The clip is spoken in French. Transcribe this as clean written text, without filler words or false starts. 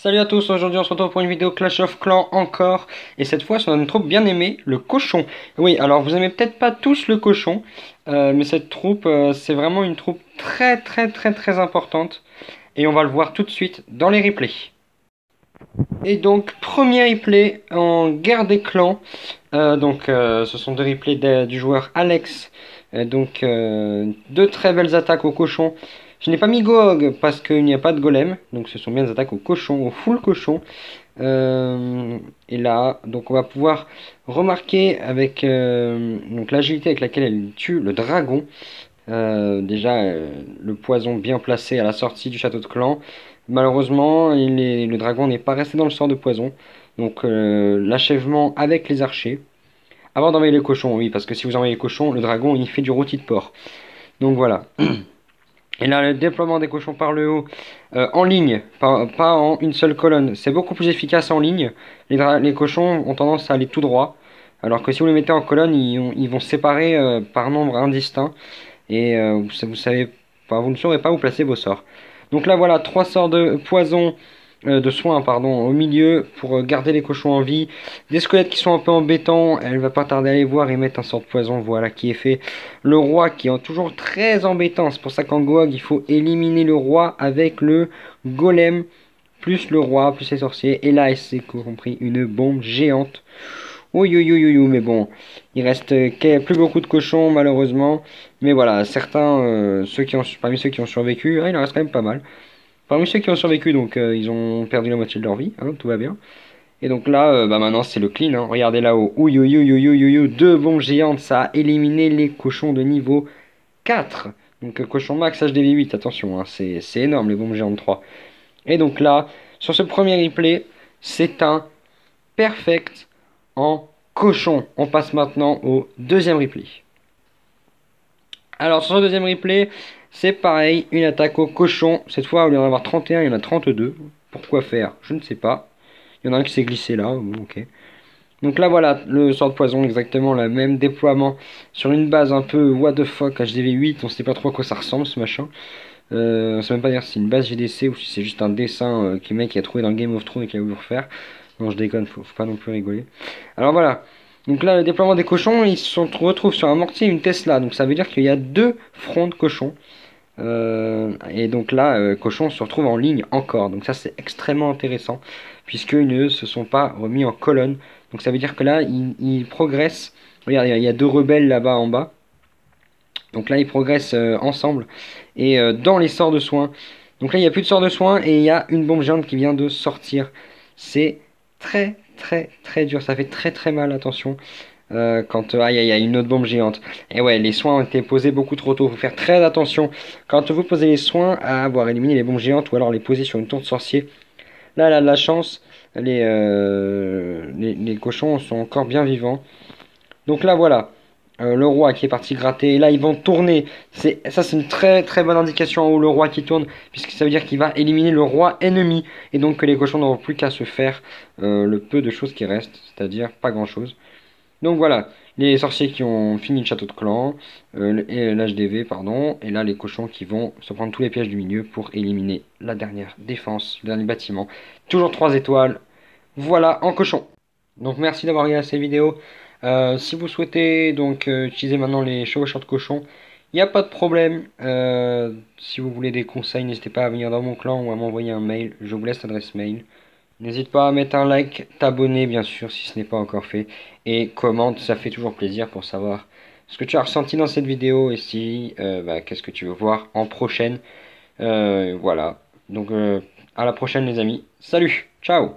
Salut à tous, aujourd'hui on se retrouve pour une vidéo Clash of Clans encore, et cette fois c'est une troupe bien aimée, le cochon. Oui, alors vous aimez peut-être pas tous le cochon, mais cette troupe c'est vraiment une troupe très importante, et on va le voir tout de suite dans les replays. Et donc premier replay en guerre des clans, ce sont deux replays du joueur Alex, deux très belles attaques au cochon. Je n'ai pas mis Gog parce qu'il n'y a pas de golem, donc ce sont bien des attaques au cochon, au full cochon. Et là, donc on va pouvoir remarquer avec l'agilité avec laquelle elle tue le dragon. Le poison bien placé à la sortie du château de clan. Malheureusement, le dragon n'est pas resté dans le sort de poison. Donc l'achèvement avec les archers. Avant d'envoyer les cochons, oui, parce que si vous envoyez les cochons, le dragon il fait du rôti de porc. Donc voilà. Et là, le déploiement des cochons par le haut, en ligne, pas en une seule colonne. C'est beaucoup plus efficace en ligne. Les cochons ont tendance à aller tout droit. Alors que si vous les mettez en colonne, ils vont se séparer par nombre indistinct. Et vous savez, enfin, vous ne saurez pas où placer vos sorts. Donc là, voilà, 3 sorts de poison, de soins, pardon, au milieu pour garder les cochons en vie. Des squelettes qui sont un peu embêtants. Elle va pas tarder à les voir et mettre un sort de poison, voilà, qui est fait. Le roi qui est toujours très embêtant. C'est pour ça qu'en Goag, il faut éliminer le roi avec le golem, plus le roi, plus les sorciers. Et là, c'est compris une bombe géante. Oui, mais bon, il reste plus beaucoup de cochons malheureusement. Mais voilà, certains, parmi ceux qui ont survécu, il en reste quand même pas mal. Parmi ceux qui ont survécu, donc ils ont perdu la moitié de leur vie, hein, tout va bien. Et donc là, maintenant c'est le clean, hein. Regardez là-haut, deux bombes géantes, ça a éliminé les cochons de niveau 4. Donc cochon max HDV 8, attention, hein, c'est énorme les bombes géantes 3. Et donc là, sur ce premier replay, c'est un perfect en cochon. On passe maintenant au deuxième replay. Alors sur le deuxième replay, c'est pareil, une attaque au cochon. Cette fois, au lieu d'en avoir 31, il y en a 32. Pourquoi faire? Je ne sais pas. Il y en a un qui s'est glissé là, ok. Donc là voilà, le sort de poison, exactement le même déploiement sur une base un peu what the fuck HDV 8, on sait pas trop à quoi ça ressemble ce machin. On sait même pas dire si c'est une base GDC ou si c'est juste un dessin que le mec a trouvé dans Game of Thrones et qu'il a voulu refaire. Non, je déconne, faut pas non plus rigoler. Alors voilà. Donc là, le déploiement des cochons, ils se retrouvent sur un mortier et une Tesla. Donc ça veut dire qu'il y a deux fronts de cochons. Et donc là, cochons se retrouvent en ligne encore. Donc ça, c'est extrêmement intéressant. Puisqu'ils ne se sont pas remis en colonne. Donc ça veut dire que là, ils progressent. Regarde, il y a deux rebelles là-bas en bas. Donc là, ils progressent ensemble. Et dans les sorts de soins. Donc là, il n'y a plus de sorts de soins. Et il y a une bombe géante qui vient de sortir. C'est très dur. Ça fait très mal, attention. Quand aïe aïe aïe, une autre bombe géante. Et ouais, les soins ont été posés beaucoup trop tôt. Faut faire très attention quand vous posez les soins à avoir éliminé les bombes géantes ou alors les poser sur une tour de sorcier. Là, elle a de la chance. Les cochons sont encore bien vivants. Donc là, voilà. Le roi qui est parti gratter. Et là, ils vont tourner. Ça, c'est une très bonne indication en haut, le roi qui tourne. Puisque ça veut dire qu'il va éliminer le roi ennemi. Et donc que les cochons n'auront plus qu'à se faire le peu de choses qui restent. C'est-à-dire pas grand-chose. Donc voilà, les sorciers qui ont fini le château de clan, et l'HDV, pardon, et là les cochons qui vont se prendre tous les pièges du milieu pour éliminer la dernière défense, le dernier bâtiment. Toujours 3 étoiles, voilà en cochon. Donc merci d'avoir regardé cette vidéo. Si vous souhaitez donc utiliser maintenant les chevaucheurs de cochon, il n'y a pas de problème. Si vous voulez des conseils, n'hésitez pas à venir dans mon clan ou à m'envoyer un mail, je vous laisse l'adresse mail. N'hésite pas à mettre un like, t'abonner bien sûr si ce n'est pas encore fait, et commente, ça fait toujours plaisir pour savoir ce que tu as ressenti dans cette vidéo et si qu'est-ce que tu veux voir en prochaine. Voilà, donc à la prochaine les amis, salut, ciao.